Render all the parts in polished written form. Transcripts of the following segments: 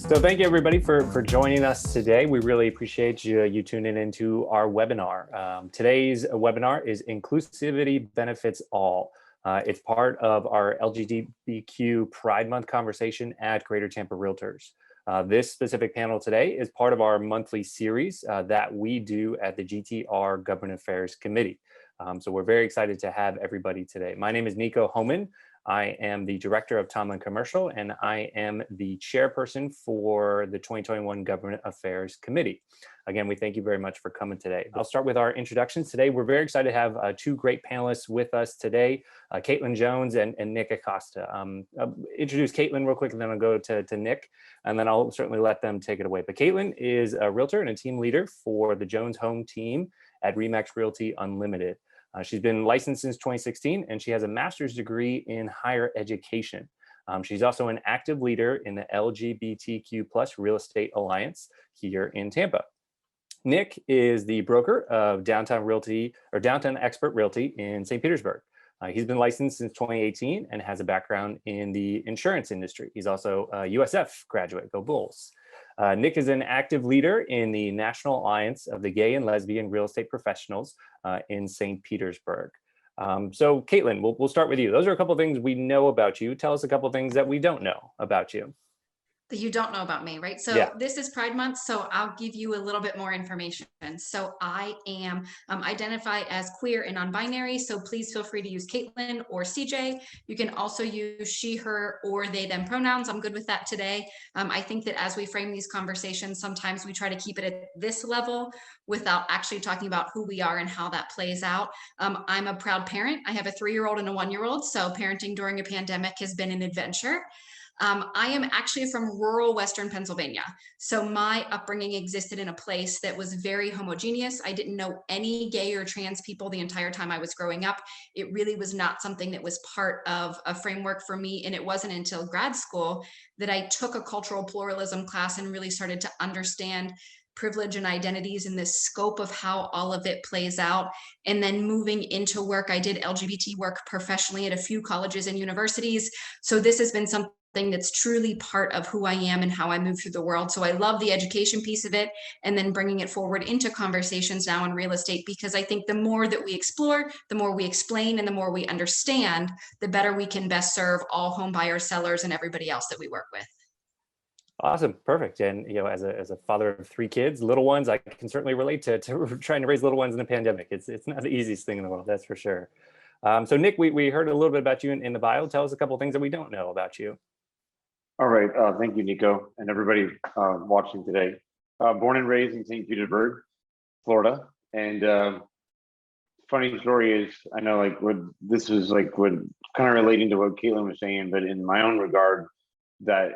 So thank you everybody for joining us today. We really appreciate you tuning into our webinar. Today's webinar is Inclusivity Benefits All. It's part of our LGBTQ Pride Month conversation at Greater Tampa Realtors. This specific panel today is part of our monthly series that we do at the GTR Government Affairs Committee. So we're very excited to have everybody today. My name is Nico Hohman. I am the director of Tomlin Commercial, and I am the chairperson for the 2021 Government Affairs Committee. Again, we thank you very much for coming today. I'll start with our introductions today. We're very excited to have two great panelists with us today, Caitlin Jones and Nick Acosta. I'll introduce Caitlin real quick, and then I'll go to Nick, and then I'll certainly let them take it away. But Caitlin is a realtor and a team leader for the Jones Home team at RE/MAX Realty Unlimited. She's been licensed since 2016, and she has a master's degree in higher education. She's also an active leader in the LGBTQ Real Estate Alliance here in Tampa. Nick is the broker of Downtown Expert Realty in St. Petersburg. He's been licensed since 2018 and has a background in the insurance industry. He's also a USF graduate, go Bulls. Nick is an active leader in the National Alliance of the Gay and Lesbian Real Estate Professionals in St. Petersburg. So Caitlin, we'll start with you. Those are a couple of things we know about you. Tell us a couple of things that we don't know about you. That you don't know about me, right? So yeah. This is Pride Month, so I'll give you a little bit more information. So I am identify as queer and non-binary, so please feel free to use Caitlin or CJ. You can also use she, her, or they, them pronouns. I'm good with that today. I think that as we frame these conversations, sometimes we try to keep it at this level without actually talking about who we are and how that plays out. I'm a proud parent. I have a 3-year-old and a 1-year-old, so parenting during a pandemic has been an adventure. I am actually from rural Western Pennsylvania. So my upbringing existed in a place that was very homogeneous. I didn't know any gay or trans people the entire time I was growing up. It really was not something that was part of a framework for me. And it wasn't until grad school that I took a cultural pluralism class and really started to understand privilege and identities and the scope of how all of it plays out. And then moving into work, I did LGBT work professionally at a few colleges and universities. So this has been something that's truly part of who I am and how I move through the world. So I love the education piece of it, and then bringing it forward into conversations now in real estate, because I think the more that we explore, the more we explain, and the more we understand, the better we can best serve all home buyers, sellers, and everybody else that we work with. Awesome, perfect. And as a father of 3 kids, little ones, I can certainly relate to trying to raise little ones in a pandemic. It's not the easiest thing in the world, that's for sure. So Nick, we heard a little bit about you in the bio. Tell us a couple of things that we don't know about you. All right, thank you, Nico, and everybody watching today. Born and raised in St. Petersburg, Florida, and funny story is, I know this was kind of relating to what Caitlin was saying, but in my own regard, that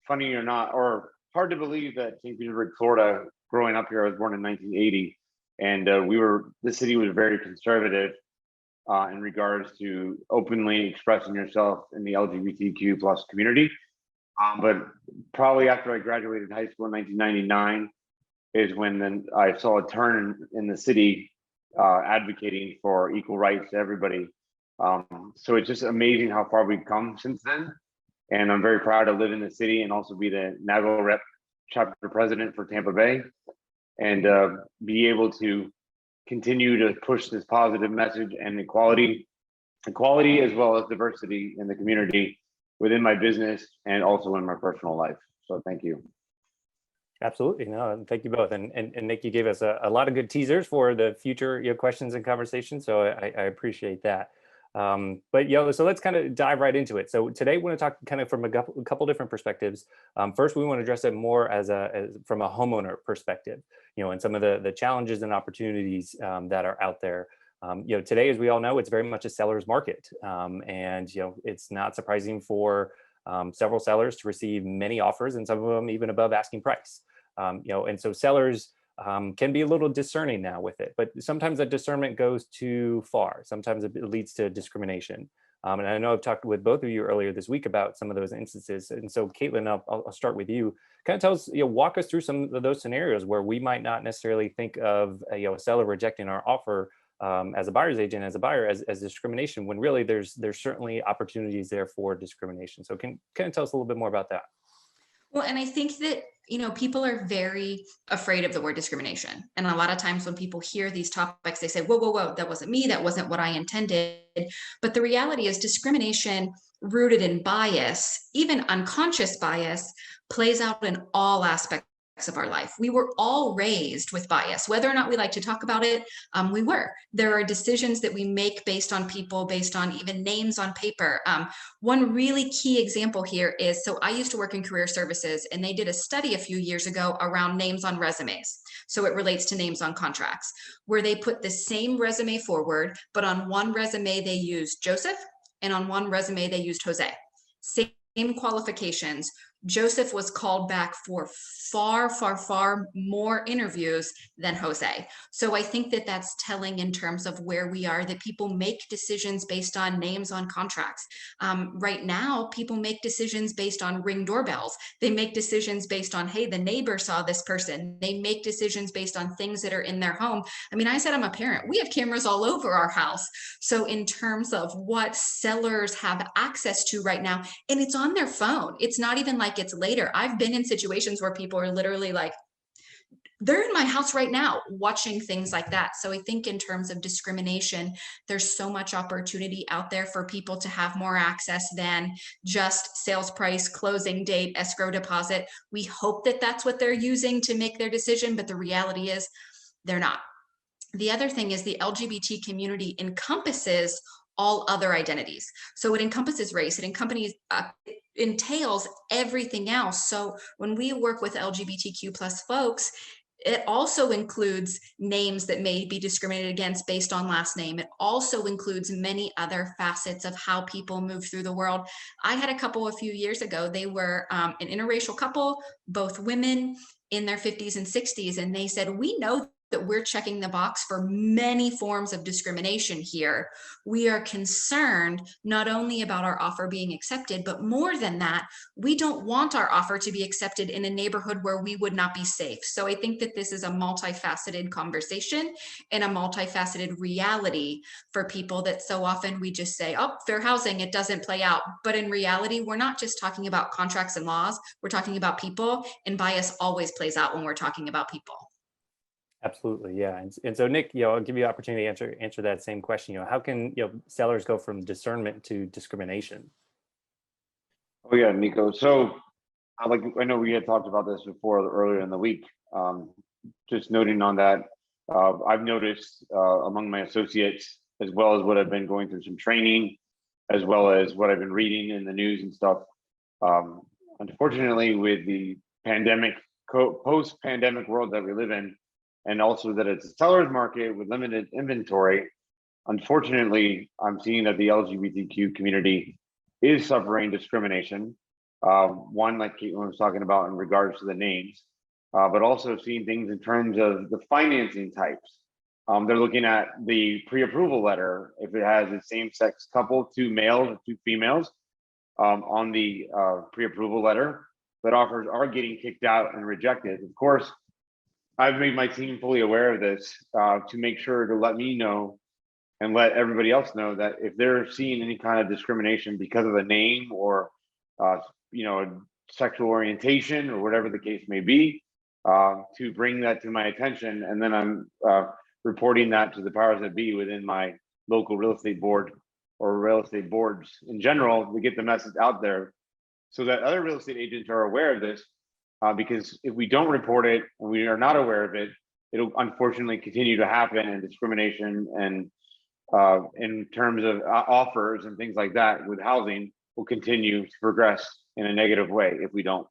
funny or not, or hard to believe that St. Petersburg, Florida, growing up here, I was born in 1980, and the city was very conservative in regards to openly expressing yourself in the LGBTQ plus community. But probably after I graduated high school in 1999 is when I saw a turn in the city advocating for equal rights to everybody. So it's just amazing how far we've come since then. And I'm very proud to live in the city and also be the NAGLREP chapter president for Tampa Bay, and be able to continue to push this positive message and equality as well as diversity in the community within my business and also in my personal life. So thank you. Absolutely, no, thank you both. And Nick, you gave us a lot of good teasers for the future questions and conversations, so I appreciate that. But so let's kind of dive right into it. So today we want to talk kind of from a couple different perspectives. First, we want to address it more as from a homeowner perspective, and some of the challenges and opportunities that are out there. Today, as we all know, it's very much a seller's market, and it's not surprising for several sellers to receive many offers, and some of them even above asking price. And so sellers can be a little discerning now with it, but sometimes that discernment goes too far. Sometimes it leads to discrimination. And I know I've talked with both of you earlier this week about some of those instances. And so Caitlin, I'll start with you. Kind of tell us, walk us through some of those scenarios where we might not necessarily think of a seller rejecting our offer as a buyer's agent, as a buyer, as discrimination, when really there's certainly opportunities there for discrimination. So can you tell us a little bit more about that? Well, and I think that, people are very afraid of the word discrimination. And a lot of times when people hear these topics, they say, whoa, whoa, whoa, that wasn't me. That wasn't what I intended. But the reality is discrimination rooted in bias, even unconscious bias, plays out in all aspects of our life. We were all raised with bias, whether or not we like to talk about it. We were. There are decisions that we make based on people, based on even names on paper. One really key example here is, so I used to work in career services, and they did a study a few years ago around names on resumes. So it relates to names on contracts, where they put the same resume forward, but on one resume they used Joseph, and on one resume they used Jose. Same qualifications. Joseph was called back for far, far, far more interviews than Jose. So I think that that's telling in terms of where we are, that people make decisions based on names on contracts. Right now, people make decisions based on Ring doorbells. They make decisions based on, hey, the neighbor saw this person. They make decisions based on things that are in their home. I mean, I said I'm a parent. We have cameras all over our house. So in terms of what sellers have access to right now, and it's on their phone. It's not even like it's later. I've been in situations where people are literally like, they're in my house right now watching things like that. So I think in terms of discrimination, there's so much opportunity out there for people to have more access than just sales price, closing date, escrow deposit. We hope that that's what they're using to make their decision, but the reality is they're not. The other thing is the LGBT community encompasses all other identities. So it encompasses race, it entails everything else. So when we work with LGBTQ plus folks, it also includes names that may be discriminated against based on last name. It also includes many other facets of how people move through the world. I had a couple a few years ago. They were an interracial couple, both women in their 50s and 60s. And they said, we know that we're checking the box for many forms of discrimination here. We are concerned not only about our offer being accepted, but more than that, we don't want our offer to be accepted in a neighborhood where we would not be safe. So I think that this is a multifaceted conversation and a multifaceted reality for people that so often we just say, oh, fair housing, it doesn't play out. But in reality, we're not just talking about contracts and laws, we're talking about people, and bias always plays out when we're talking about people. Absolutely, yeah. And so Nick, I'll give you the opportunity to answer that same question. How can sellers go from discernment to discrimination? Oh yeah, Nico. So I know we had talked about this before earlier in the week. Just noting on that, I've noticed among my associates, as well as what I've been going through some training, as well as what I've been reading in the news and stuff. Unfortunately, with the pandemic, post-pandemic world that we live in, and also that it's a seller's market with limited inventory, unfortunately, I'm seeing that the LGBTQ community is suffering discrimination. One, like Caitlin was talking about in regards to the names, but also seeing things in terms of the financing types. They're looking at the pre-approval letter, if it has a same-sex couple, 2 males or 2 females, on the pre-approval letter, that offers are getting kicked out and rejected. Of course, I've made my team fully aware of this to make sure to let me know and let everybody else know that if they're seeing any kind of discrimination because of a name or sexual orientation or whatever the case may be, to bring that to my attention, and then I'm reporting that to the powers that be within my local real estate board or real estate boards in general, to get the message out there so that other real estate agents are aware of this. Because if we don't report it and we are not aware of it, it'll unfortunately continue to happen, and discrimination and in terms of offers and things like that with housing will continue to progress in a negative way if we don't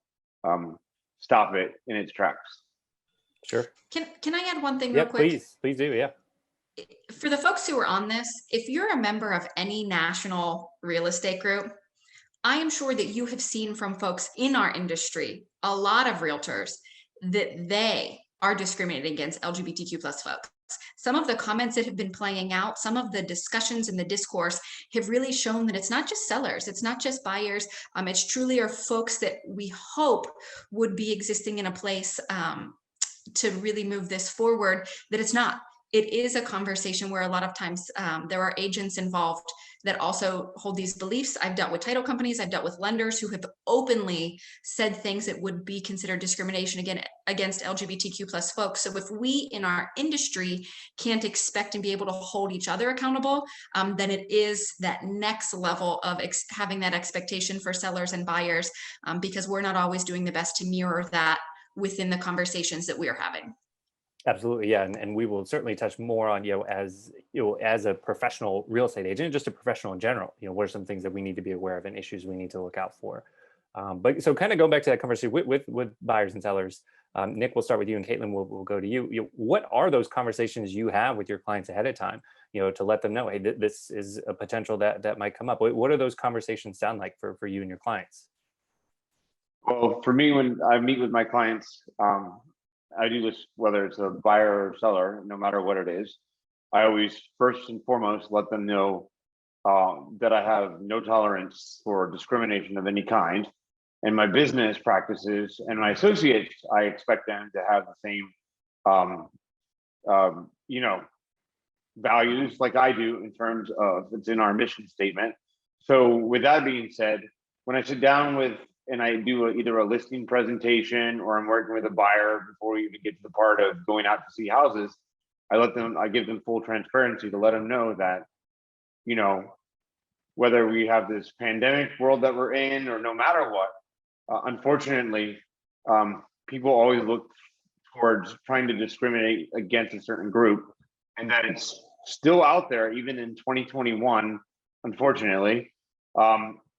stop it in its tracks. Sure. Can I add one thing real quick? Please do, yeah. For the folks who are on this, if you're a member of any national real estate group, I am sure that you have seen from folks in our industry, a lot of realtors, that they are discriminating against LGBTQ plus folks. Some of the comments that have been playing out, some of the discussions in the discourse have really shown that it's not just sellers, it's not just buyers, it's truly are folks that we hope would be existing in a place to really move this forward, that it's not. it is a conversation where a lot of times there are agents involved that also hold these beliefs. I've dealt with title companies, I've dealt with lenders who have openly said things that would be considered discrimination against LGBTQ plus folks. So if we in our industry can't expect and be able to hold each other accountable, then it is that next level of having that expectation for sellers and buyers, because we're not always doing the best to mirror that within the conversations that we are having. Absolutely, yeah, and we will certainly touch more on, as as a professional real estate agent, just a professional in general, what are some things that we need to be aware of and issues we need to look out for. But so kind of going back to that conversation with buyers and sellers, Nick, we'll start with you, and Caitlin, we'll go to you. What are those conversations you have with your clients ahead of time, to let them know, hey, this is a potential that might come up? What do those conversations sound like for you and your clients? Well, for me, when I meet with my clients, I do this whether it's a buyer or seller, no matter what it is. I always first and foremost let them know that I have no tolerance for discrimination of any kind. And my business practices and my associates, I expect them to have the same, values like I do in terms of it's in our mission statement. So with that being said, when I sit down with and I do either a listing presentation or I'm working with a buyer before we even get to the part of going out to see houses, I give them full transparency to let them know that, whether we have this pandemic world that we're in or no matter what, unfortunately, people always look towards trying to discriminate against a certain group, and that it's still out there even in 2021, unfortunately.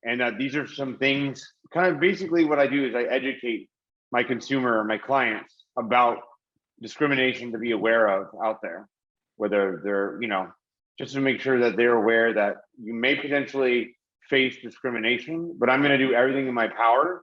And that these are some things, kind of basically what I do is I educate my consumer, my clients about discrimination to be aware of out there, whether they're, just to make sure that they're aware that you may potentially face discrimination, but I'm going to do everything in my power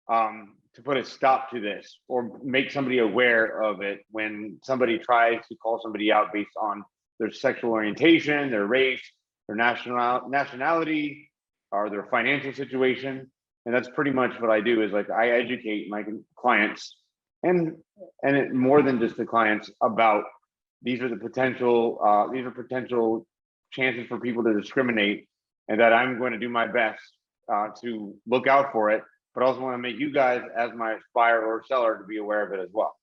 to put a stop to this or make somebody aware of it when somebody tries to call somebody out based on their sexual orientation, their race, their nationality, or their financial situation. And that's pretty much what I do is like I educate my clients and more than just the clients about these are potential chances for people to discriminate, and that I'm going to do my best to look out for it, but also want to make you guys as my buyer or seller to be aware of it as well.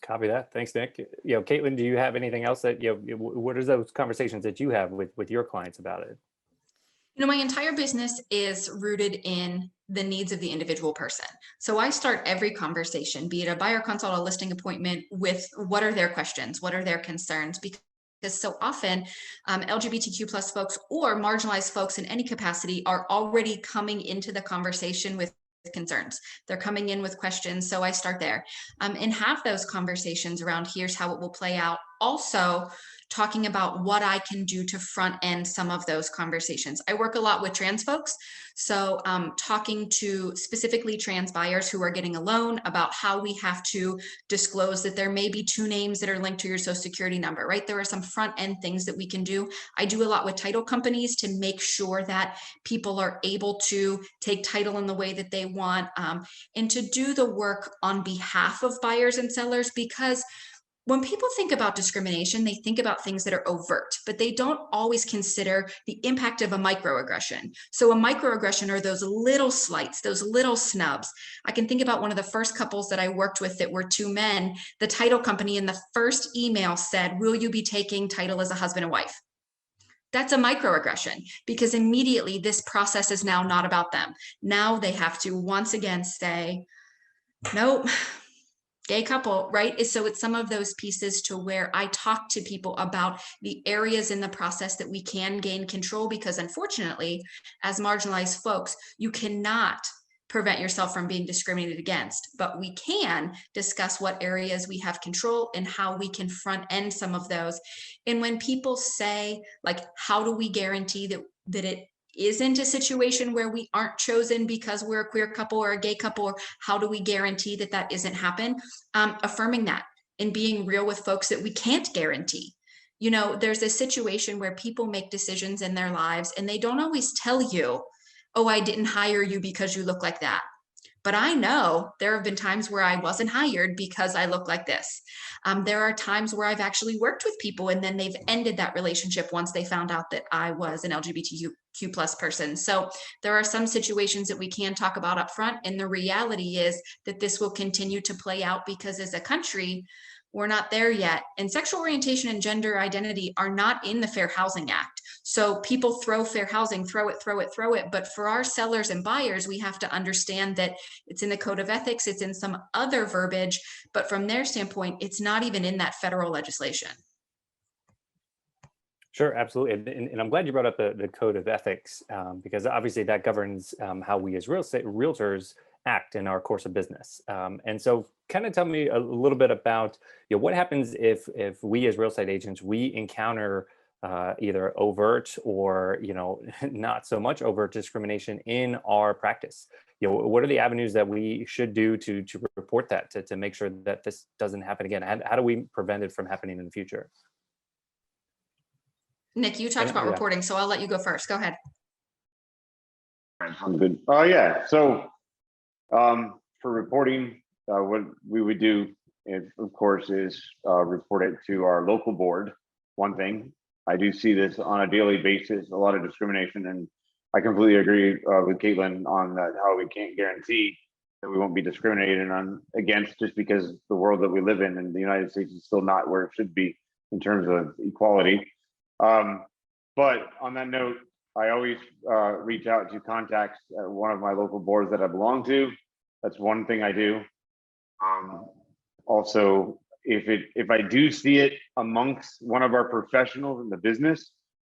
Copy that. Thanks, Nick. Caitlin, do you have anything else that, what are those conversations that you have with your clients about it? My entire business is rooted in the needs of the individual person. So I start every conversation, be it a buyer consult, a listing appointment, with what are their questions? What are their concerns? Because so often LGBTQ plus folks or marginalized folks in any capacity are already coming into the conversation with concerns. They're coming in with questions. So I start there and have those conversations around here's how it will play out. Also, talking about what I can do to front end some of those conversations. I work a lot with trans folks. So talking to specifically trans buyers who are getting a loan about how we have to disclose that there may be two names that are linked to your social security number, right? There are some front end things that we can do. I do a lot with title companies to make sure that people are able to take title in the way that they want and to do the work on behalf of buyers and sellers, because when people think about discrimination, they think about things that are overt, but they don't always consider the impact of a microaggression. So a microaggression are those little slights, those little snubs. I can think about one of the first couples that I worked with that were two men. The title company in the first email said, "Will you be taking title as a husband and wife?" That's a microaggression, because immediately this process is now not about them. Now they have to once again say, nope, gay couple, right? So it's some of those pieces to where I talk to people about the areas in the process that we can gain control, because unfortunately, as marginalized folks, you cannot prevent yourself from being discriminated against, but we can discuss what areas we have control and how we can front end some of those. And when people say, like, how do we guarantee that it isn't a situation where we aren't chosen because we're a queer couple or a gay couple, or how do we guarantee that that isn't happen? Affirming that and being real with folks that we can't guarantee. There's a situation where people make decisions in their lives and they don't always tell you, oh, I didn't hire you because you look like that. But I know there have been times where I wasn't hired because I look like this. There are times where I've actually worked with people and then they've ended that relationship once they found out that I was an LGBTQ plus person. So there are some situations that we can talk about up front. And the reality is that this will continue to play out because as a country, we're not there yet. And sexual orientation and gender identity are not in the Fair Housing Act. So people throw fair housing, throw it. But for our sellers and buyers, we have to understand that it's in the code of ethics, it's in some other verbiage, but from their standpoint, it's not even in that federal legislation. Sure, absolutely. And I'm glad you brought up the code of ethics, because obviously that governs how we as real estate realtors act in our course of business. And so kind of tell me a little bit about, what happens if we as real estate agents, we encounter either overt or, not so much overt discrimination in our practice. What are the avenues that we should do to report that, to make sure that this doesn't happen again? How do we prevent it from happening in the future? Nick, you talked about reporting, so I'll let you go first. Go ahead. I'm good. Oh yeah. So for reporting, what we would do, of course, is report it to our local board. One thing, I do see this on a daily basis, a lot of discrimination, and I completely agree with Caitlin on that, how we can't guarantee that we won't be discriminated against just because the world that we live in the United States is still not where it should be in terms of equality. But on that note, I always reach out to contacts at one of my local boards that I belong to. That's one thing I do. Also, if I do see it amongst one of our professionals in the business,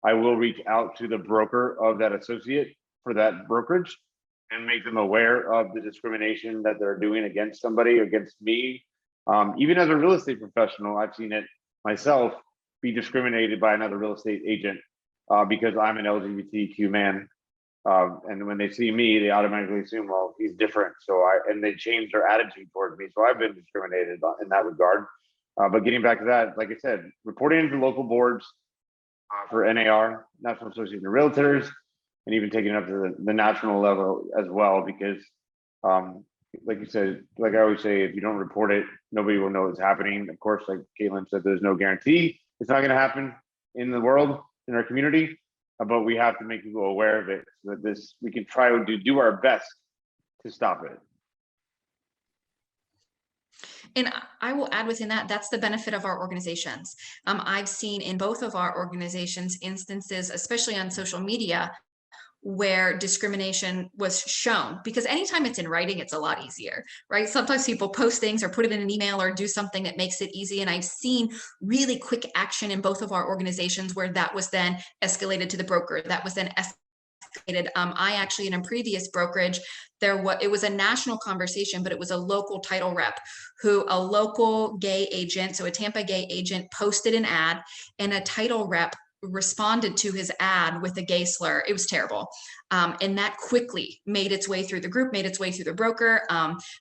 I will reach out to the broker of that associate for that brokerage and make them aware of the discrimination that they're doing against somebody, against me. Even as a real estate professional, I've seen it myself, be discriminated by another real estate agent because I'm an LGBTQ man. And when they see me, they automatically assume, well, he's different. And they change their attitude towards me. So I've been discriminated in that regard. But getting back to that, like I said, reporting to local boards for NAR, National Association of Realtors, and even taking it up to the national level as well, because like you said, like I always say, if you don't report it, nobody will know what's happening. Of course, like Caitlin said, there's no guarantee it's not going to happen in the world, in our community, but we have to make people aware of it so that we can try to do our best to stop it. And I will add within that, that's the benefit of our organizations. I've seen in both of our organizations instances, especially on social media, where discrimination was shown, because anytime it's in writing, it's a lot easier, right? Sometimes people post things or put it in an email or do something that makes it easy. And I've seen really quick action in both of our organizations where that was then escalated to the broker, that was then escalated. I actually, in a previous brokerage, it was a national conversation, but it was a local title rep a local gay agent, so a Tampa gay agent, posted an ad, and a title rep responded to his ad with a gay slur. It was terrible. And that quickly made its way through the group, made its way through the broker,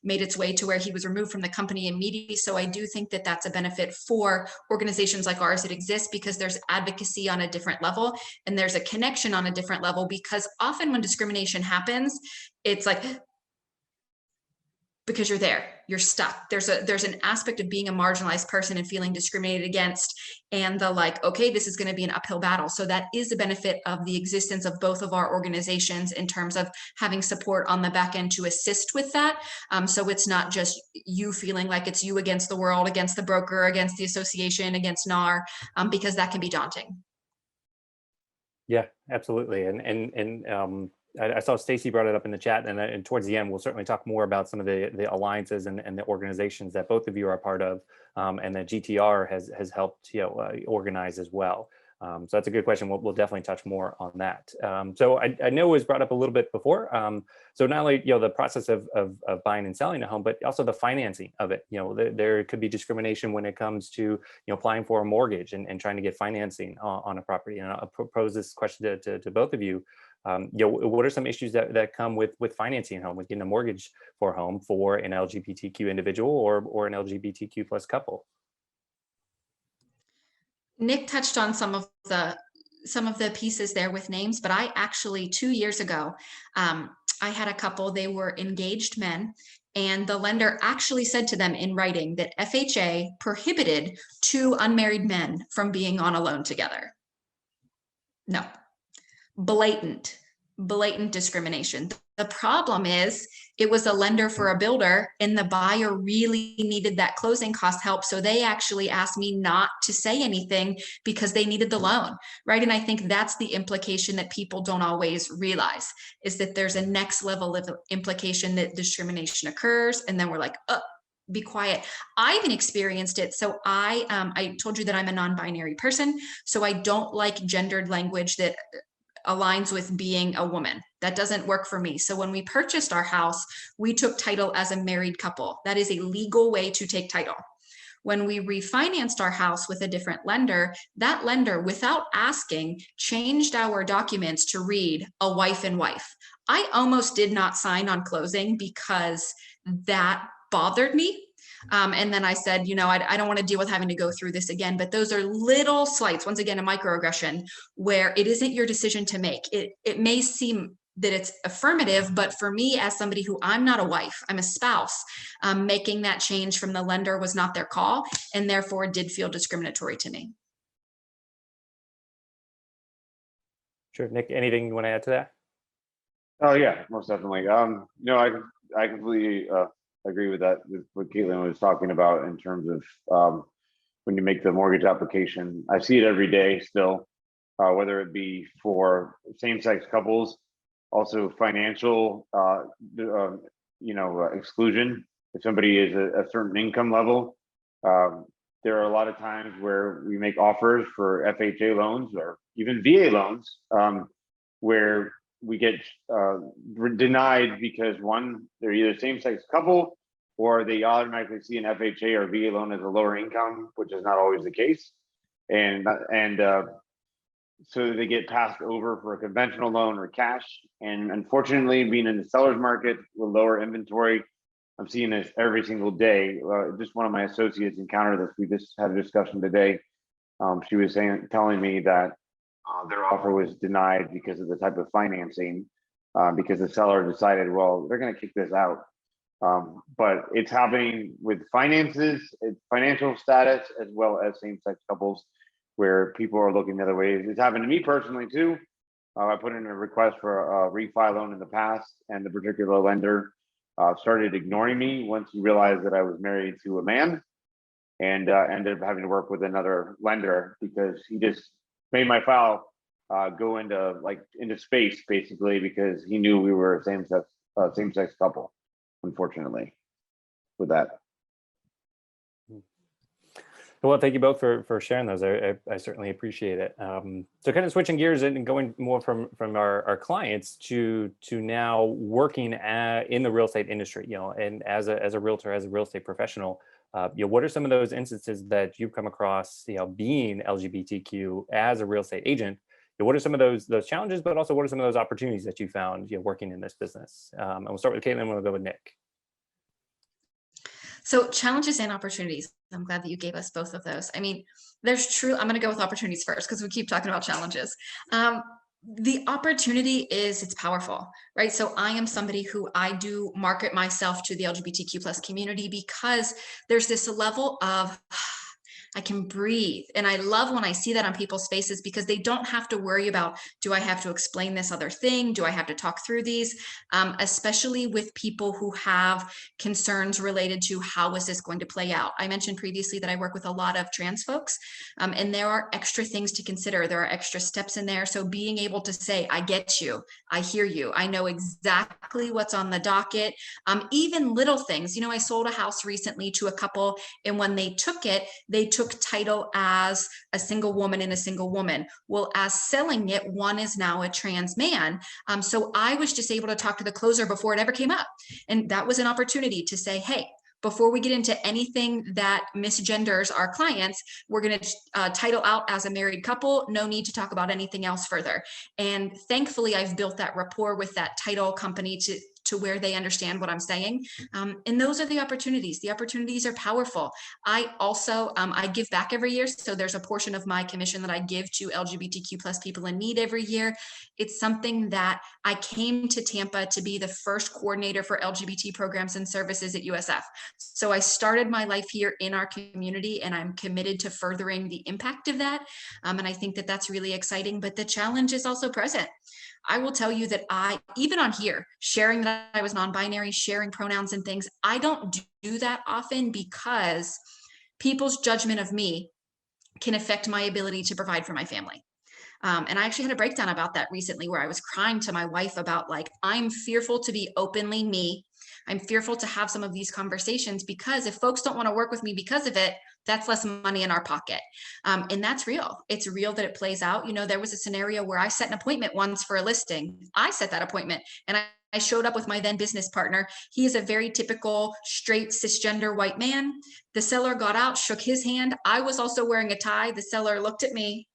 made its way to where he was removed from the company immediately. So I do think that that's a benefit for organizations like ours that exist, because there's advocacy on a different level and there's a connection on a different level, because often when discrimination happens, it's like, because you're stuck. There's an aspect of being a marginalized person and feeling discriminated against, and okay, this is going to be an uphill battle. So that is a benefit of the existence of both of our organizations in terms of having support on the back end to assist with that. So it's not just you feeling like it's you against the world, against the broker, against the association, against NAR, because that can be daunting. Yeah, absolutely. And I saw Stacy brought it up in the chat, and towards the end, we'll certainly talk more about some of the alliances and the organizations that both of you are a part of, and that GTR has helped organize as well. So that's a good question. We'll definitely touch more on that. So I know it was brought up a little bit before. So not only the process of buying and selling a home, but also the financing of it. There could be discrimination when it comes to applying for a mortgage and trying to get financing on a property. And I'll propose this question to both of you. What are some issues that come with financing a home, with getting a mortgage for a home for an LGBTQ individual or an LGBTQ plus couple? Nick touched on some of the some of the pieces there with names, but I actually 2 years ago, I had a couple, they were engaged men, and the lender actually said to them in writing that FHA prohibited 2 unmarried men from being on a loan together. No, blatant discrimination. The problem is it was a lender for a builder, and the buyer really needed that closing cost help. So they actually asked me not to say anything because they needed the loan, right? And I think that's the implication that people don't always realize, is that there's a next level of implication that discrimination occurs. And then we're like, oh, be quiet. I even experienced it. So I told you that I'm a non-binary person. So I don't like gendered language that aligns with being a woman. That doesn't work for me. So when we purchased our house, we took title as a married couple. That is a legal way to take title. When we refinanced our house with a different lender, that lender, without asking, changed our documents to read a wife and wife. I almost did not sign on closing because that bothered me. And then I said, you know, I don't want to deal with having to go through this again, but those are little slights, once again, a microaggression where it isn't your decision to make. It may seem that it's affirmative, but for me, as somebody who I'm not a wife, I'm a spouse, making that change from the lender was not their call, and therefore did feel discriminatory to me. Sure. Nick, anything you want to add to that? Oh yeah, most definitely. No, I completely agree with that, with what Caitlin was talking about in terms of when you make the mortgage application. I see it every day still, whether it be for same-sex couples, also financial, exclusion. If somebody is a certain income level, there are a lot of times where we make offers for FHA loans or even VA loans, where we get denied because one, they're either same-sex couple or they automatically see an FHA or VA loan as a lower income, which is not always the case. And so they get passed over for a conventional loan or cash. And unfortunately, being in the seller's market with lower inventory, I'm seeing this every single day. Just one of my associates encountered this. We just had a discussion today. She was telling me that their offer was denied because of the type of financing, because the seller decided, well, they're going to kick this out. But it's happening with finances, financial status, as well as same-sex couples, where people are looking the other ways. It's happened to me personally too. I put in a request for a refi loan in the past, and the particular lender started ignoring me once he realized that I was married to a man, and ended up having to work with another lender because he just made my file go into space, basically, because he knew we were a same-sex couple, unfortunately, with that. Well, thank you both for sharing those. I certainly appreciate it. So kind of switching gears and going more from our clients to now working in the real estate industry, and as a realtor, as a real estate professional, what are some of those instances that you've come across, being LGBTQ as a real estate agent? What are some of those challenges, but also what are some of those opportunities that you found, working in this business? And we'll start with Caitlin, and we'll go with Nick. So challenges and opportunities. I'm glad that you gave us both of those. I mean, I'm going to go with opportunities first because we keep talking about challenges. The opportunity is, it's powerful, right? So I am somebody who I do market myself to the LGBTQ plus community because there's this level of, I can breathe. And I love when I see that on people's faces because they don't have to worry about, do I have to explain this other thing? Do I have to talk through these? Especially with people who have concerns related to how is this going to play out? I mentioned previously that I work with a lot of trans folks, and there are extra things to consider. There are extra steps in there. So being able to say, I get you, I hear you, I know exactly what's on the docket, even little things. I sold a house recently to a couple, and when they took it, they took title as a single woman and a single woman. Well, as selling it, one is now a trans man. So I was just able to talk to the closer before it ever came up. And that was an opportunity to say, hey, before we get into anything that misgenders our clients, we're going to title out as a married couple. No need to talk about anything else further. And thankfully, I've built that rapport with that title company to where they understand what I'm saying. And those are the opportunities. The opportunities are powerful. I also, I give back every year. So there's a portion of my commission that I give to LGBTQ plus people in need every year. It's something that I came to Tampa to be the first coordinator for LGBT programs and services at USF. So I started my life here in our community, and I'm committed to furthering the impact of that. And I think that that's really exciting, but the challenge is also present. I will tell you that even on here, sharing that I was non-binary, sharing pronouns and things, I don't do that often because people's judgment of me can affect my ability to provide for my family. And I actually had a breakdown about that recently where I was crying to my wife about like, I'm fearful to be openly me. I'm fearful to have some of these conversations because if folks don't want to work with me because of it, that's less money in our pocket. And that's real. It's real that it plays out. You know, there was a scenario where I set an appointment once for a listing. I set that appointment and I showed up with my then business partner. He is a very typical straight cisgender white man. The seller got out, shook his hand. I was also wearing a tie. The seller looked at me,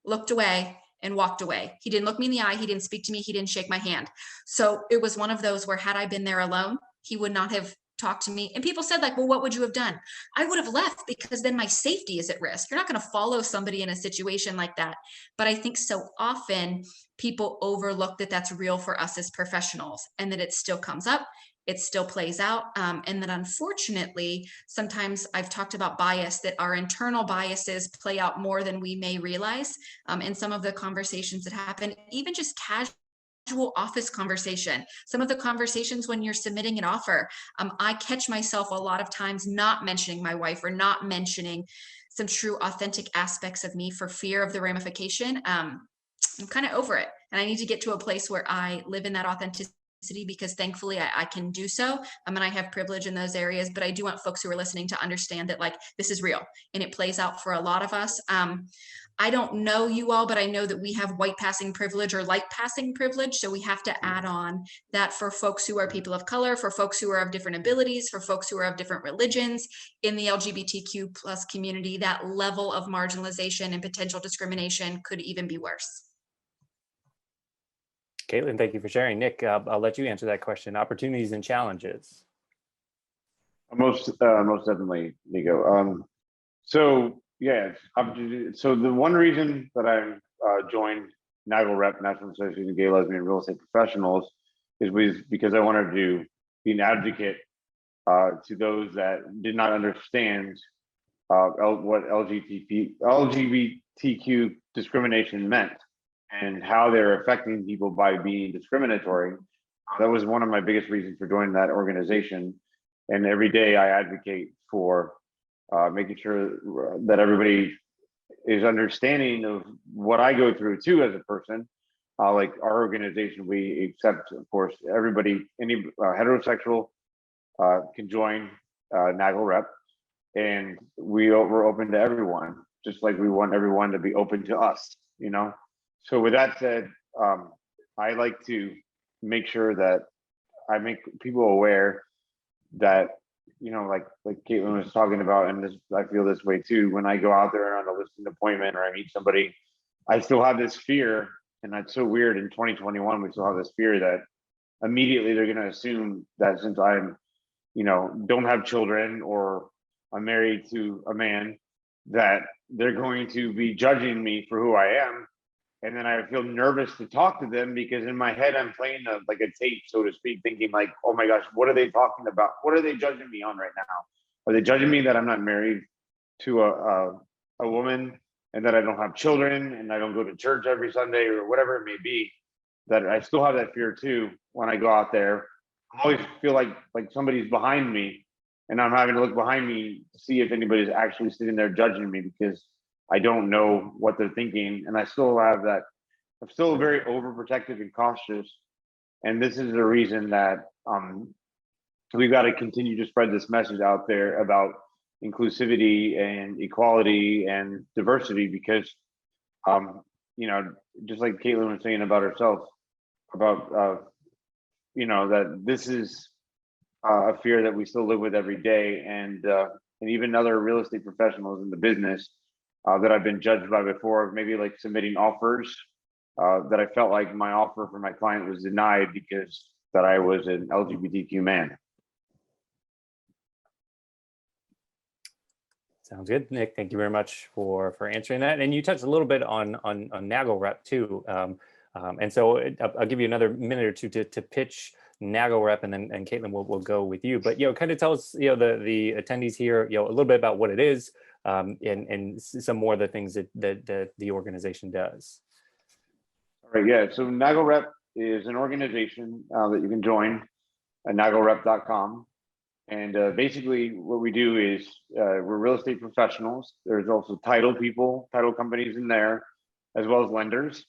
looked away, and walked away. He didn't look me in the eye. He didn't speak to me. He didn't shake my hand. So it was one of those where had I been there alone, he would not have talked to me. And people said like, well, what would you have done? I would have left because then my safety is at risk. You're not going to follow somebody in a situation like that. But I think so often people overlook that that's real for us as professionals and that it still comes up. It still plays out. And that unfortunately, sometimes I've talked about bias, that our internal biases play out more than we may realize in some of the conversations that happen, even just casual office conversation. Some of the conversations when you're submitting an offer, I catch myself a lot of times not mentioning my wife or not mentioning some true authentic aspects of me for fear of the ramification. I'm kind of over it. And I need to get to a place where I live in that authenticity because thankfully I can do so. And I have privilege in those areas, but I do want folks who are listening to understand that like, this is real and it plays out for a lot of us. I don't know you all, but I know that we have white passing privilege or light passing privilege. So we have to add on that for folks who are people of color, for folks who are of different abilities, for folks who are of different religions in the LGBTQ plus community, that level of marginalization and potential discrimination could even be worse. Caitlin, thank you for sharing. Nick, I'll let you answer that question. Opportunities and challenges. Most definitely, Nico. So yeah, so the one reason that I joined NAGLREP, National Association of Gay, Lesbian, Real Estate Professionals, is because I wanted to be an advocate to those that did not understand what LGBTQ discrimination meant and how they're affecting people by being discriminatory. That was one of my biggest reasons for joining that organization. And every day I advocate for making sure that everybody is understanding of what I go through too as a person. Like our organization, we accept, of course, everybody, any heterosexual can join NAGLREP, and we're open to everyone, just like we want everyone to be open to us, you know? So with that said, I like to make sure that I make people aware that, you know, like Caitlin was talking about, and this, I feel this way too, when I go out there on a listing appointment or I meet somebody, I still have this fear, and that's so weird. In 2021, we still have this fear that immediately they're going to assume that since I'm, you know, don't have children or I'm married to a man, that they're going to be judging me for who I am. And then I feel nervous to talk to them because in my head, I'm playing like a tape, so to speak, thinking like, oh my gosh, what are they talking about? What are they judging me on right now? Are they judging me that I'm not married to a woman and that I don't have children and I don't go to church every Sunday or whatever it may be? That I still have that fear too when I go out there. I always feel like somebody's behind me and I'm having to look behind me to see if anybody's actually sitting there judging me because I don't know what they're thinking. And I still have that, I'm still very overprotective and cautious. And this is the reason that we've got to continue to spread this message out there about inclusivity and equality and diversity, because, you know, just like Caitlin was saying about herself, about, you know, that this is a fear that we still live with every day. And even other real estate professionals in the business that I've been judged by before, maybe like submitting offers that I felt like my offer for my client was denied because that I was an LGBTQ man. Sounds good, Nick. Thank you very much for answering that. And you touched a little bit on NAGLREP too. And so I'll give you another minute or two to pitch NAGLREP, and then Caitlin will go with you. But kind of tell us the attendees here a little bit about what it is, and some more of the things that the organization does. All right, yeah. So NAGLREP is an organization that you can join at naglrep.com. And basically what we do is we're real estate professionals. There's also title people, title companies in there, as well as lenders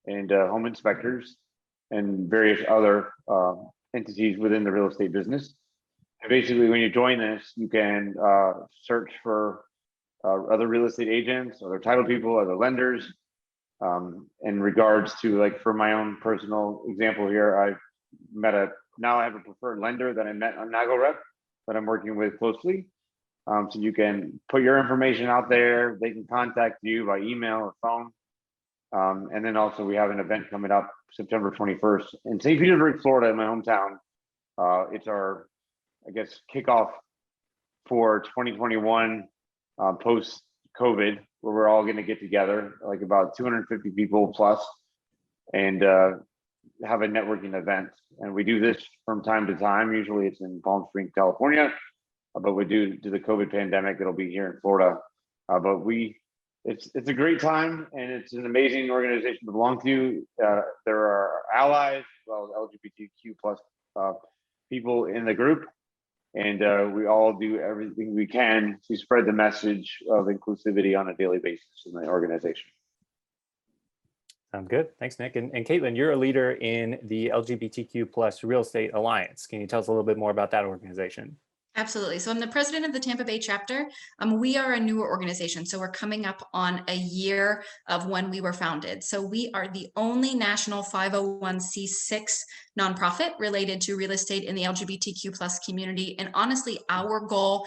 and home inspectors and various other entities within the real estate business. And basically when you join this, you can search for other real estate agents, other title people, other lenders. In regards to, like, for my own personal example here, now I have a preferred lender that I met on NAGLREP that I'm working with closely. So you can put your information out there. They can contact you by email or phone. And then also we have an event coming up September 21st in St. Petersburg, Florida, in my hometown. It's our, I guess, kickoff for 2021 post-COVID, where we're all going to get together, like about 250 people plus, and have a networking event. And we do this from time to time. Usually it's in Palm Springs, California, but we do the COVID pandemic, it'll be here in Florida. But it's a great time, and it's an amazing organization to belong to. There are allies, well, LGBTQ plus people in the group, and we all do everything we can to spread the message of inclusivity on a daily basis in the organization. Sounds good. Thanks, Nick. And Caitlin, you're a leader in the LGBTQ plus Real Estate Alliance. Can you tell us a little bit more about that organization? Absolutely. So I'm the president of the Tampa Bay chapter. We are a newer organization, so we're coming up on a year of when we were founded. So we are the only national 501c6 nonprofit related to real estate in the LGBTQ plus community. And honestly, our goal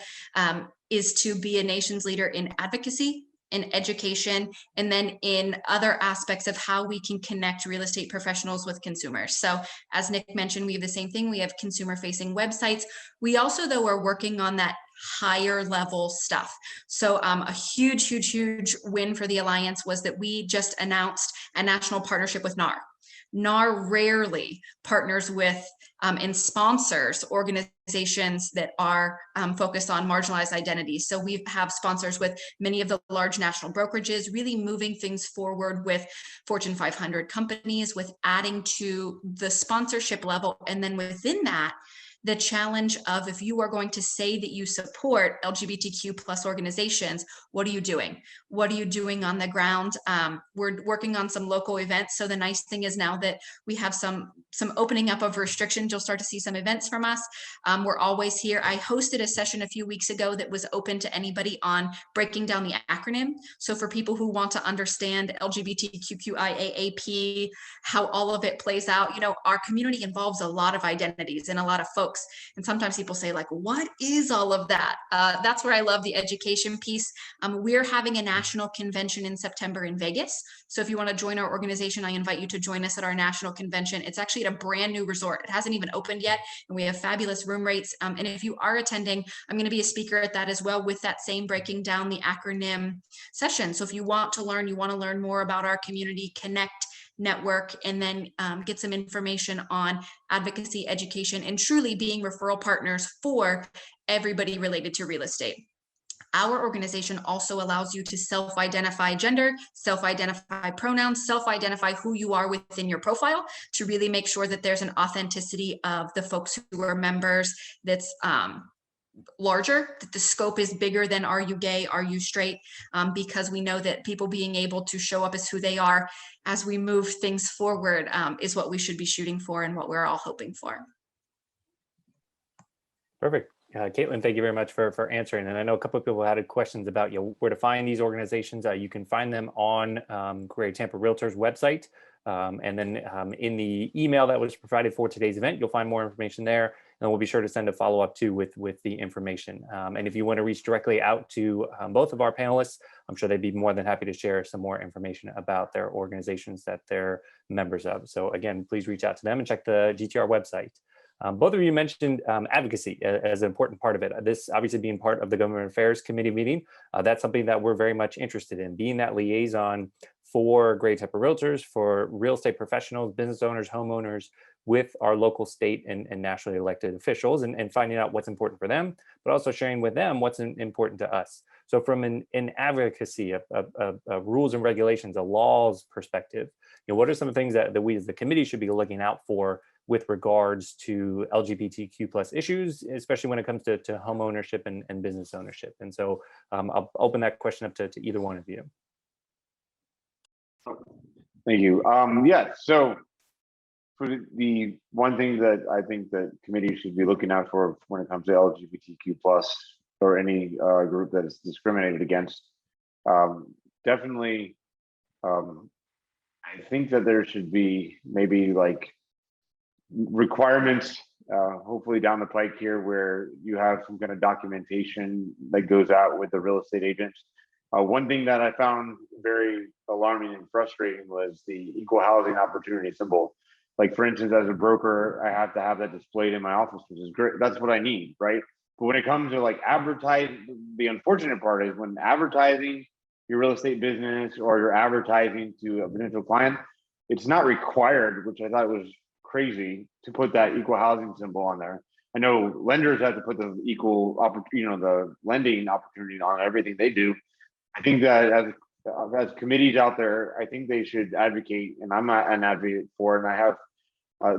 is to be a nation's leader in advocacy, in education, and then in other aspects of how we can connect real estate professionals with consumers. So as Nick mentioned, we have the same thing. We have consumer facing websites. We also, though, are working on that higher level stuff. So a huge win for the Alliance was that we just announced a national partnership with NAR. NAR rarely partners with and sponsors organizations that are focused on marginalized identities. So we have sponsors with many of the large national brokerages, really moving things forward with Fortune 500 companies, with adding to the sponsorship level. And then within that, the challenge of, if you are going to say that you support LGBTQ plus organizations, what are you doing? What are you doing on the ground? We're working on some local events. So the nice thing is now that we have some opening up of restrictions, you'll start to see some events from us. We're always here. I hosted a session a few weeks ago that was open to anybody on breaking down the acronym. So for people who want to understand LGBTQIAAP, how all of it plays out, our community involves a lot of identities and a lot of folks. And sometimes people say, like, what is all of that? That's where I love the education piece. We're having a national convention in September in Vegas. So if you want to join our organization, I invite you to join us at our national convention. It's actually at a brand new resort. It hasn't even opened yet, and we have fabulous room rates. And if you are attending, I'm going to be a speaker at that as well, with that same breaking down the acronym session. So if you want to learn more about our community, connect, network, and then get some information on advocacy, education, and truly being referral partners for everybody related to real estate. Our organization also allows you to self-identify gender, self-identify pronouns, self-identify who you are within your profile, to really make sure that there's an authenticity of the folks who are members that's larger, that the scope is bigger than are you gay, are you straight, because we know that people being able to show up as who they are as we move things forward is what we should be shooting for and what we're all hoping for. Perfect. Caitlin, thank you very much for answering. And I know a couple of people had questions about where to find these organizations. You can find them on Great Tampa Realtors website. And then in the email that was provided for today's event, you'll find more information there. And we'll be sure to send a follow-up too with the information. And if you want to reach directly out to both of our panelists, I'm sure they'd be more than happy to share some more information about their organizations that they're members of. So again, please reach out to them and check the GTR website. Both of you mentioned advocacy as an important part of it. This obviously being part of the Government Affairs Committee meeting, that's something that we're very much interested in, being that liaison for great Tampa realtors, for real estate professionals, business owners, homeowners, with our local, state, and nationally elected officials, and finding out what's important for them, but also sharing with them what's important to us. So from an advocacy, a rules and regulations, a laws perspective, what are some of the things that we as the committee should be looking out for with regards to LGBTQ plus issues, especially when it comes to home ownership and business ownership? And so I'll open that question up to either one of you. Thank you. Yeah, so for the one thing that I think that committee should be looking out for when it comes to LGBTQ plus or any group that is discriminated against, definitely, I think that there should be maybe like requirements, hopefully down the pike here, where you have some kind of documentation that goes out with the real estate agents. One thing that I found very alarming and frustrating was the equal housing opportunity symbol. Like, for instance, as a broker, I have to have that displayed in my office, which is great. That's what I need, right? But when it comes to like advertising, the unfortunate part is when advertising your real estate business or you're advertising to a potential client, it's not required, which I thought was crazy, to put that equal housing symbol on there. I know lenders have to put the equal opportunity, the lending opportunity on everything they do. I think that as committees out there, I think they should advocate, and I'm not an advocate for it, and I have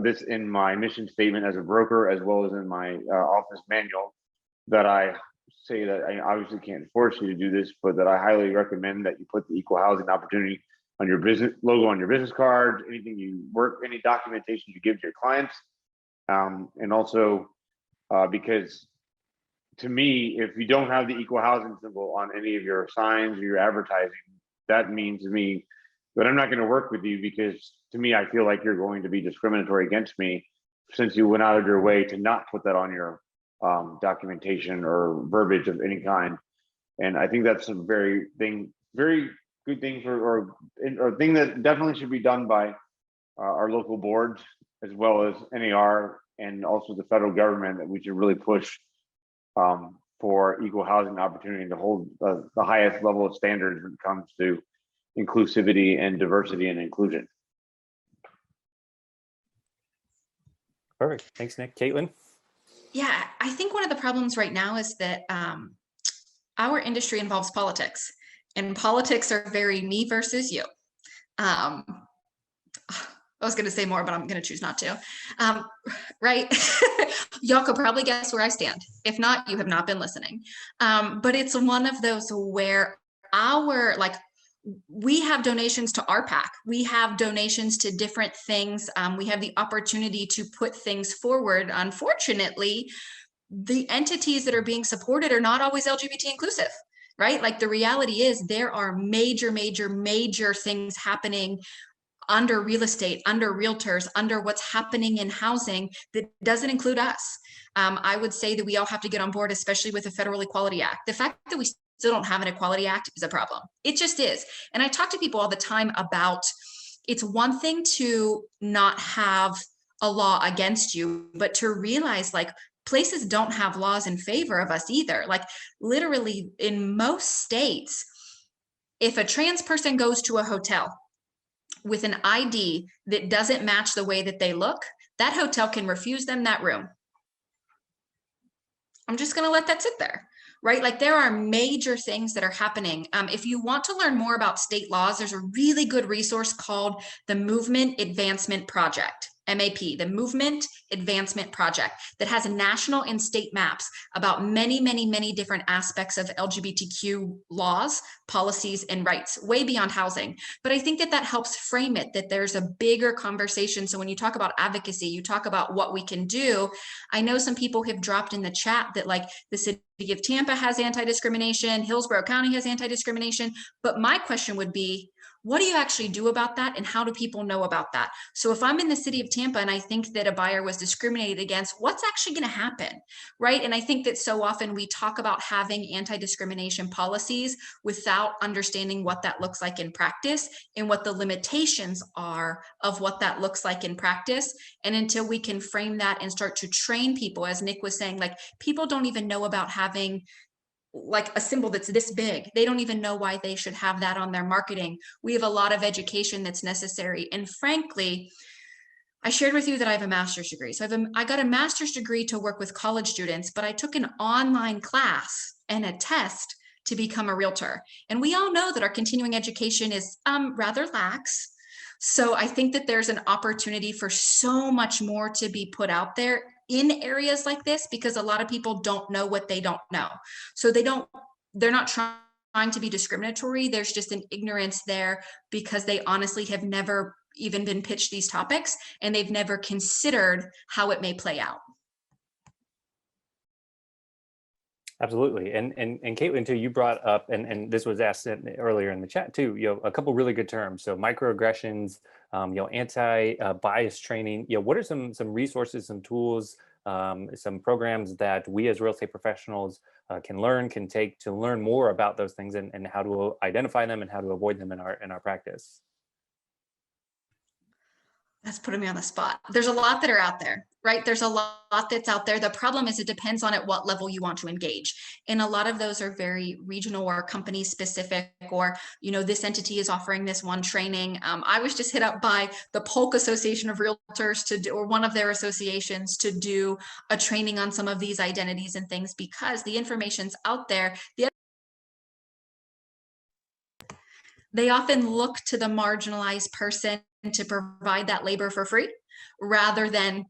this in my mission statement as a broker, as well as in my office manual, that I say that I obviously can't force you to do this, but that I highly recommend that you put the equal housing opportunity on your business logo, on your business card, anything you work, any documentation you give to your clients. And also because to me, if you don't have the equal housing symbol on any of your signs or your advertising, that means to me that I'm not going to work with you, because to me, I feel like you're going to be discriminatory against me since you went out of your way to not put that on your documentation or verbiage of any kind. And I think that's a very good thing or thing that definitely should be done by our local boards, as well as NAR and also the federal government, that we should really push for equal housing opportunity to hold the highest level of standards when it comes to inclusivity and diversity and inclusion. Perfect. Thanks, Nick. Caitlin? Yeah, I think one of the problems right now is that our industry involves politics, and politics are very me versus you. I was going to say more, but I'm going to choose not to. Right? Y'all could probably guess where I stand. If not, you have not been listening. But it's one of those where we have donations to RPAC. We have donations to different things. We have the opportunity to put things forward. Unfortunately, the entities that are being supported are not always LGBT inclusive, right? Like, the reality is there are major things happening under real estate, under realtors, under what's happening in housing that doesn't include us. I would say that we all have to get on board, especially with the Federal Equality Act. The fact that we still don't have an Equality Act is a problem. It just is. And I talk to people all the time about, it's one thing to not have a law against you, but to realize, like, places don't have laws in favor of us either. Like, literally in most states, if a trans person goes to a hotel with an ID that doesn't match the way that they look, that hotel can refuse them that room. I'm just going to let that sit there, right? Like, there are major things that are happening. If you want to learn more about state laws, there's a really good resource called the Movement Advancement Project. MAP, the Movement Advancement Project, that has national and state maps about many different aspects of LGBTQ laws, policies, and rights, way beyond housing. But I think that helps frame it, that there's a bigger conversation. So when you talk about advocacy, you talk about what we can do. I know some people have dropped in the chat that, like, the city of Tampa has anti-discrimination, Hillsborough County has anti-discrimination. But my question would be, what do you actually do about that? And how do people know about that? So if I'm in the city of Tampa and I think that a buyer was discriminated against, what's actually going to happen, right? And I think that so often we talk about having anti-discrimination policies without understanding what that looks like in practice and what the limitations are of what that looks like in practice. And until we can frame that and start to train people, as Nick was saying, like people don't even know about having like a symbol that's this big. They don't even know why they should have that on their marketing. We have a lot of education that's necessary. And frankly, I shared with you that I have a master's degree. So I got a master's degree to work with college students, but I took an online class and a test to become a realtor. And we all know that our continuing education is rather lax. So I think that there's an opportunity for so much more to be put out there in areas like this, because a lot of people don't know what they don't know. So they're not trying to be discriminatory. There's just an ignorance there because they honestly have never even been pitched these topics and they've never considered how it may play out. Absolutely. And Caitlin too, you brought up, and this was asked earlier in the chat too, a couple really good terms. So microaggressions, anti-bias training, what are some resources, some tools, some programs that we as real estate professionals can take to learn more about those things and how to identify them and how to avoid them in our practice? That's putting me on the spot. There's a lot that are out there, right? There's a lot that's out there. The problem is it depends on at what level you want to engage. And a lot of those are very regional or company specific, or, this entity is offering this one training. I was just hit up by the Polk Association of Realtors to do, or one of their associations, to do a training on some of these identities and things, because the information's out there. They often look to the marginalized person to provide that labor for free rather than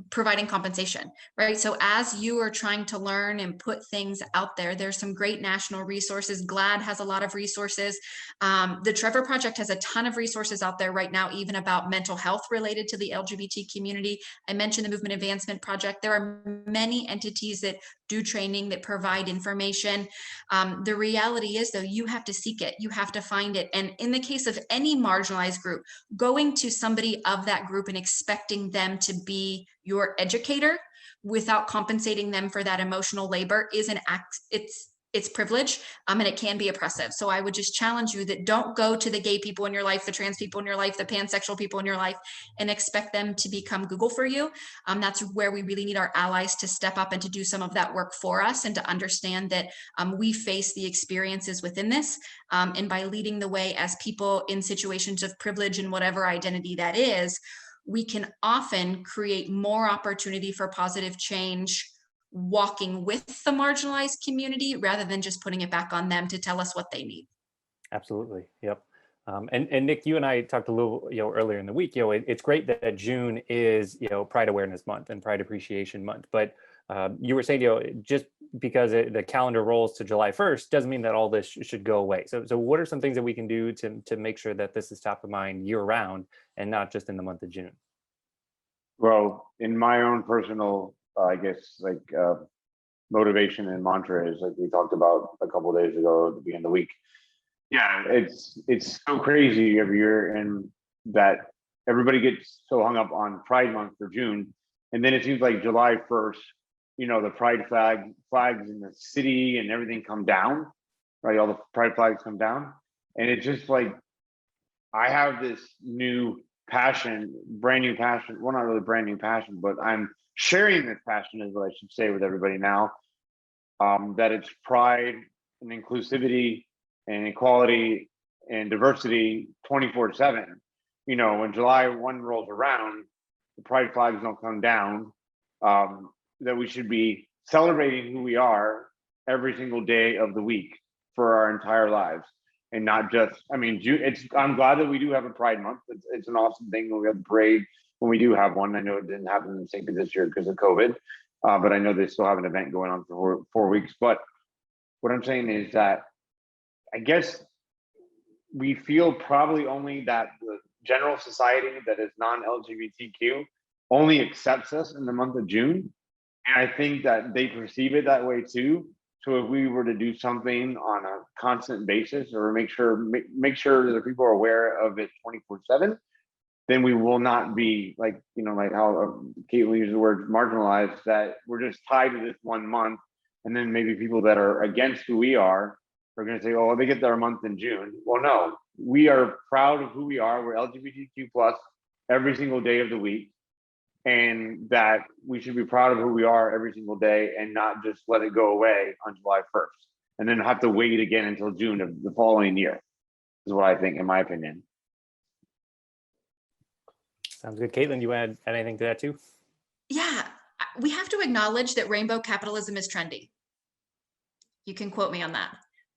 providing compensation, right? So as you are trying to learn and put things out there, there's some great national resources. GLAD has a lot of resources. The Trevor Project has a ton of resources out there right now, even about mental health related to the LGBT community. I mentioned the Movement Advancement Project. There are many entities that do training, that provide information. The reality is, though, you have to seek it. You have to find it. And in the case of any marginalized group, going to somebody of that group and expecting them to be your educator without compensating them for that emotional labor is an act. It's privilege, and it can be oppressive. So I would just challenge you that don't go to the gay people in your life, the trans people in your life, the pansexual people in your life, and expect them to become Google for you. That's where we really need our allies to step up and to do some of that work for us, and to understand that we face the experiences within this. And by leading the way as people in situations of privilege and whatever identity that is, we can often create more opportunity for positive change walking with the marginalized community rather than just putting it back on them to tell us what they need. Absolutely. Yep. And Nick, you and I talked a little, earlier in the week, it's great that June is, Pride Awareness Month and Pride Appreciation Month, but you were saying, just because the calendar rolls to July 1st doesn't mean that all this should go away. So what are some things that we can do to make sure that this is top of mind year round and not just in the month of June? Well, in my own personal, motivation and mantra is, like we talked about a couple of days ago at the beginning of the week. Yeah, it's so crazy every year, and that everybody gets so hung up on Pride Month for June, and then it seems like July 1st, the Pride flags in the city and everything come down, right? All the Pride flags come down, and it's just like I have this new passion, brand new passion. Well, not really brand new passion, but I'm sharing this passion, is what I should say, with everybody now. That it's pride and inclusivity and equality and diversity 24/7. When July 1 rolls around, the pride flags don't come down. That we should be celebrating who we are every single day of the week for our entire lives. And not just, June. I'm glad that we do have a Pride Month. It's an awesome thing when we have the parade, when we do have one. I know it didn't happen in St. Pete this year because of COVID, but I know they still have an event going on for 4 weeks. But what I'm saying is that I guess we feel probably only that the general society that is non-LGBTQ only accepts us in the month of June. And I think that they perceive it that way too. So if we were to do something on a constant basis, or make sure that people are aware of it 24/7, then we will not be like, like how Caitlin used the word marginalized, that we're just tied to this one month. And then maybe people that are against who we are going to say, oh, they get their month in June. Well, no, we are proud of who we are. We're LGBTQ plus every single day of the week. And that we should be proud of who we are every single day and not just let it go away on July 1st and then have to wait again until June of the following year, is what I think, in my opinion. Sounds good. Caitlin, you add anything to that too? Yeah, we have to acknowledge that rainbow capitalism is trendy. You can quote me on that.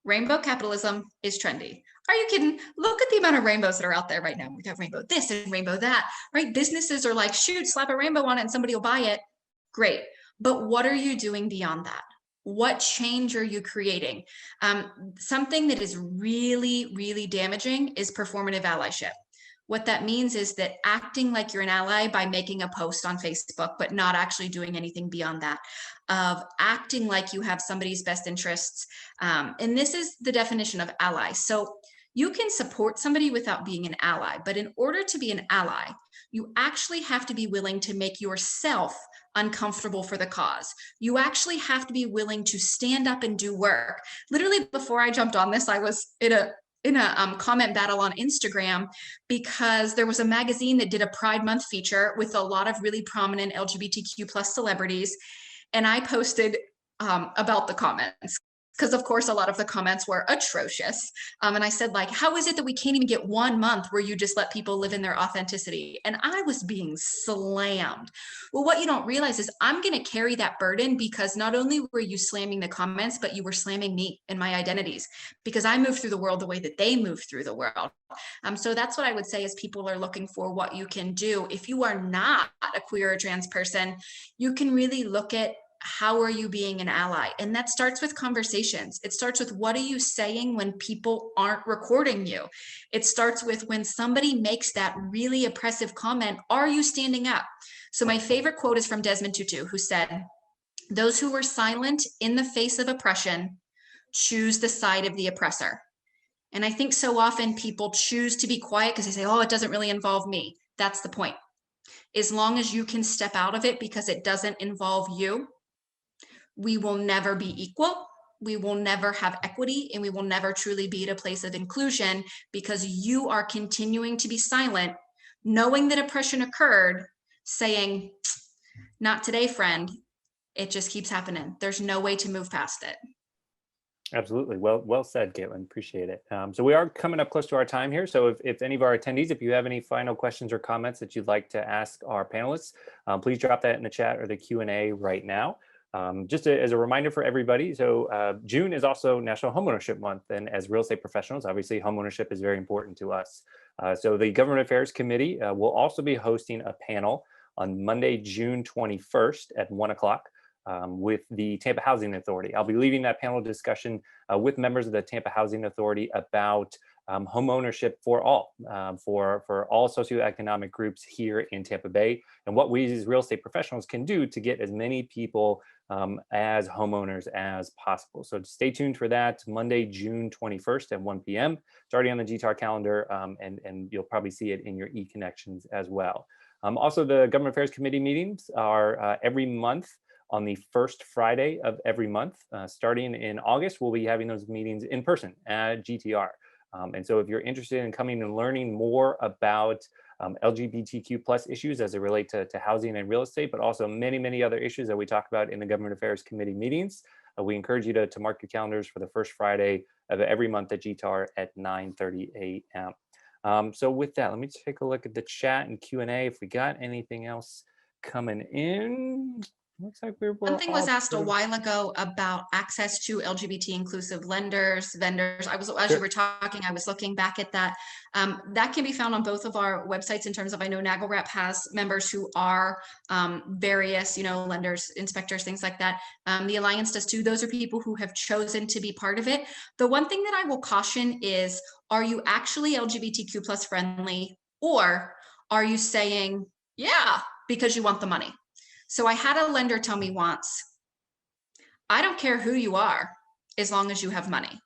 Rainbow capitalism is trendy. Are you kidding? Look at the amount of rainbows that are out there right now. We got rainbow this and rainbow that, right? Businesses are like, shoot, slap a rainbow on it and somebody will buy it. Great. But what are you doing beyond that? What change are you creating? Something that is really, really damaging is performative allyship. What that means is that acting like you're an ally by making a post on Facebook, but not actually doing anything beyond that, of acting like you have somebody's best interests. And this is the definition of ally. So you can support somebody without being an ally, but in order to be an ally, you actually have to be willing to make yourself uncomfortable for the cause. You actually have to be willing to stand up and do work. Literally, before I jumped on this, I was in a comment battle on Instagram because there was a magazine that did a Pride Month feature with a lot of really prominent LGBTQ plus celebrities. And I posted about the comments, because of course, a lot of the comments were atrocious. And I said, like, how is it that we can't even get 1 month where you just let people live in their authenticity? And I was being slammed. Well, what you don't realize is I'm going to carry that burden, because not only were you slamming the comments, but you were slamming me and my identities, because I move through the world the way that they move through the world. So that's what I would say is people are looking for what you can do. If you are not a queer or trans person, you can really look at how are you being an ally? And that starts with conversations. It starts with, what are you saying when people aren't recording you? It starts with, when somebody makes that really oppressive comment, are you standing up? So my favorite quote is from Desmond Tutu, who said, "Those who were silent in the face of oppression choose the side of the oppressor." And I think so often people choose to be quiet because they say, oh, it doesn't really involve me. That's the point. As long as you can step out of it because it doesn't involve you, we will never be equal, we will never have equity, and we will never truly be at a place of inclusion, because you are continuing to be silent, knowing that oppression occurred, saying, not today, friend. It just keeps happening. There's no way to move past it. Absolutely. Well said, Caitlin. Appreciate it. So we are coming up close to our time here. So if any of our attendees, if you have any final questions or comments that you'd like to ask our panelists, please drop that in the chat or the Q&A right now. Just as a reminder for everybody, so June is also National Homeownership Month, and as real estate professionals, obviously homeownership is very important to us. So the Government Affairs Committee will also be hosting a panel on Monday, June 21st at 1 o'clock with the Tampa Housing Authority. I'll be leading that panel discussion with members of the Tampa Housing Authority about home ownership for all, for all socioeconomic groups here in Tampa Bay, and what we as real estate professionals can do to get as many people as homeowners as possible. So stay tuned for that, Monday, June 21st at 1 p.m. It's already on the GTAR calendar, and you'll probably see it in your e-connections as well. Also, the Government Affairs Committee meetings are every month on the first Friday of every month. Starting in August, we'll be having those meetings in person at GTR. And so if you're interested in coming and learning more about LGBTQ plus issues as it relate to housing and real estate, but also many other issues that we talk about in the Government Affairs Committee meetings, we encourage you to mark your calendars for the first Friday of every month at GTAR at 9:30 a.m. So with that, let me take a look at the chat and Q&A if we got anything else coming in. Looks like Something was asked a while ago about access to LGBT inclusive lenders, vendors. As you were talking, I was looking back at that. That can be found on both of our websites in terms of, I know NAGLREP has members who are various, lenders, inspectors, things like that. The Alliance does too. Those are people who have chosen to be part of it. The one thing that I will caution is, are you actually LGBTQ plus friendly, or are you saying, yeah, because you want the money? So I had a lender tell me once, I don't care who you are, as long as you have money.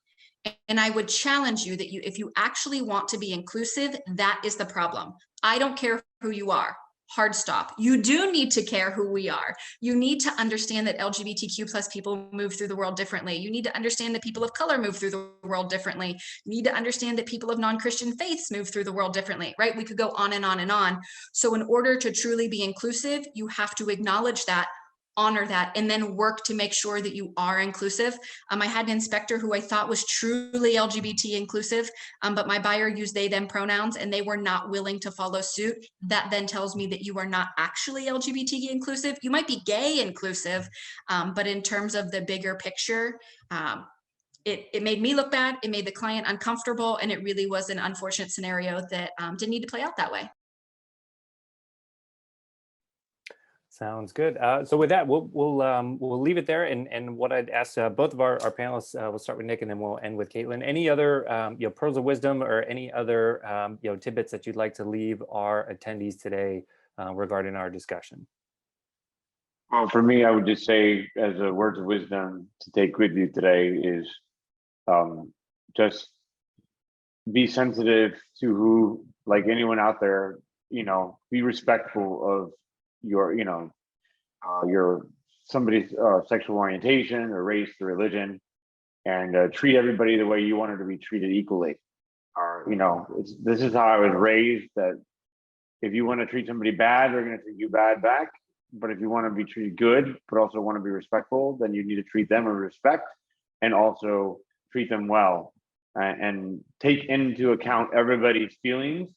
And I would challenge you that if you actually want to be inclusive, that is the problem. I don't care who you are. Hard stop. You do need to care who we are. You need to understand that LGBTQ plus people move through the world differently. You need to understand that people of color move through the world differently. You need to understand that people of non-Christian faiths move through the world differently, right? We could go on and on and on. So in order to truly be inclusive, you have to acknowledge that, honor that, and then work to make sure that you are inclusive. I had an inspector who I thought was truly LGBT inclusive, but my buyer used they, them pronouns, and they were not willing to follow suit. That then tells me that you are not actually LGBT inclusive. You might be gay inclusive, but in terms of the bigger picture, it made me look bad, it made the client uncomfortable, and it really was an unfortunate scenario that didn't need to play out that way. Sounds good. So with that, we'll leave it there. And what I'd ask both of our panelists, we'll start with Nick and then we'll end with Caitlin. Any other pearls of wisdom or any other tidbits that you'd like to leave our attendees today regarding our discussion? Well, for me, I would just say, as a words of wisdom to take with you today, is just be sensitive to who, like anyone out there, be respectful of your somebody's sexual orientation or race or religion, and treat everybody the way you wanted to be treated equally. This is how I was raised, that if you want to treat somebody bad, they're going to treat you bad back. But if you want to be treated good, but also want to be respectful, then you need to treat them with respect and also treat them well, and take into account everybody's feelings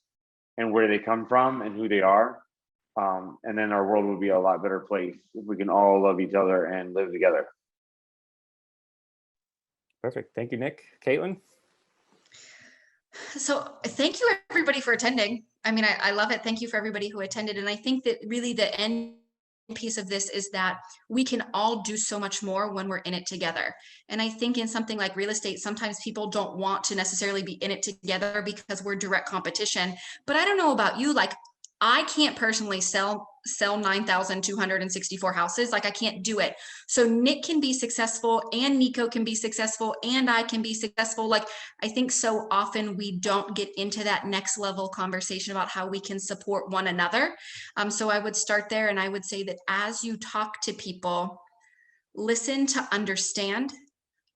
and where they come from and who they are. And then our world will be a lot better place if we can all love each other and live together. Perfect. Thank you, Nick. Caitlin? So thank you everybody for attending. I mean, I love it. Thank you for everybody who attended. And I think that really the end piece of this is that we can all do so much more when we're in it together. And I think in something like real estate, sometimes people don't want to necessarily be in it together because we're direct competition. But I don't know about you, like I can't personally sell 9,264 houses. Like I can't do it. So Nick can be successful and Nico can be successful and I can be successful. Like I think so often we don't get into that next level conversation about how we can support one another. So I would start there, and I would say that as you talk to people, listen to understand,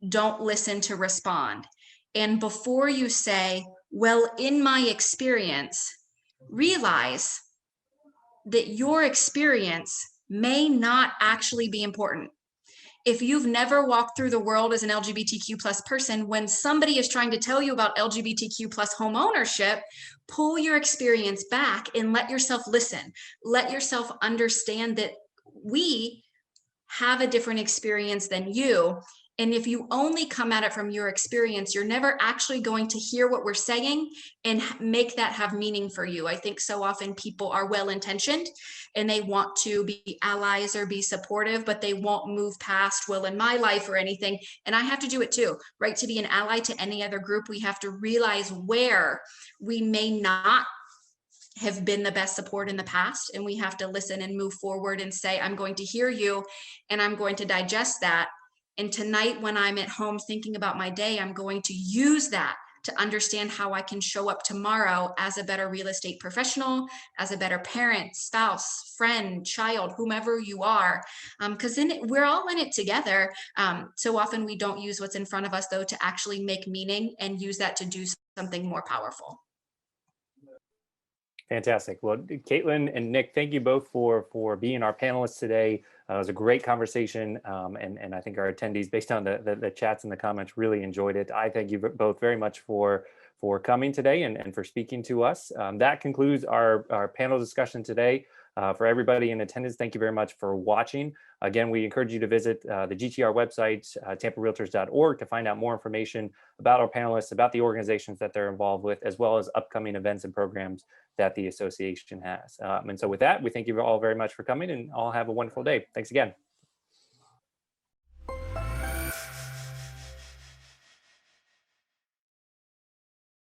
don't listen to respond. And before you say, well, in my experience, realize that your experience may not actually be important. If you've never walked through the world as an LGBTQ plus person, when somebody is trying to tell you about LGBTQ plus home ownership, pull your experience back and let yourself listen. Let yourself understand that we have a different experience than you. And if you only come at it from your experience, you're never actually going to hear what we're saying and make that have meaning for you. I think so often people are well-intentioned and they want to be allies or be supportive, but they won't move past, well, in my life or anything. And I have to do it too, right? To be an ally to any other group, we have to realize where we may not have been the best support in the past, and we have to listen and move forward and say, I'm going to hear you and I'm going to digest that. And tonight when I'm at home thinking about my day, I'm going to use that to understand how I can show up tomorrow as a better real estate professional, as a better parent, spouse, friend, child, whomever you are, because we're all in it together. So often we don't use what's in front of us though to actually make meaning and use that to do something more powerful. Fantastic. Well, Caitlin and Nick, thank you both for being our panelists today. It was a great conversation, and I think our attendees, based on the chats and the comments, really enjoyed it. I thank you both very much for coming today and for speaking to us. That concludes our panel discussion today. For everybody in attendance, thank you very much for watching. Again, we encourage you to visit the GTR website, tamparealtors.org, to find out more information about our panelists, about the organizations that they're involved with, as well as upcoming events and programs that the association has. And so with that, we thank you all very much for coming, and all have a wonderful day. Thanks again.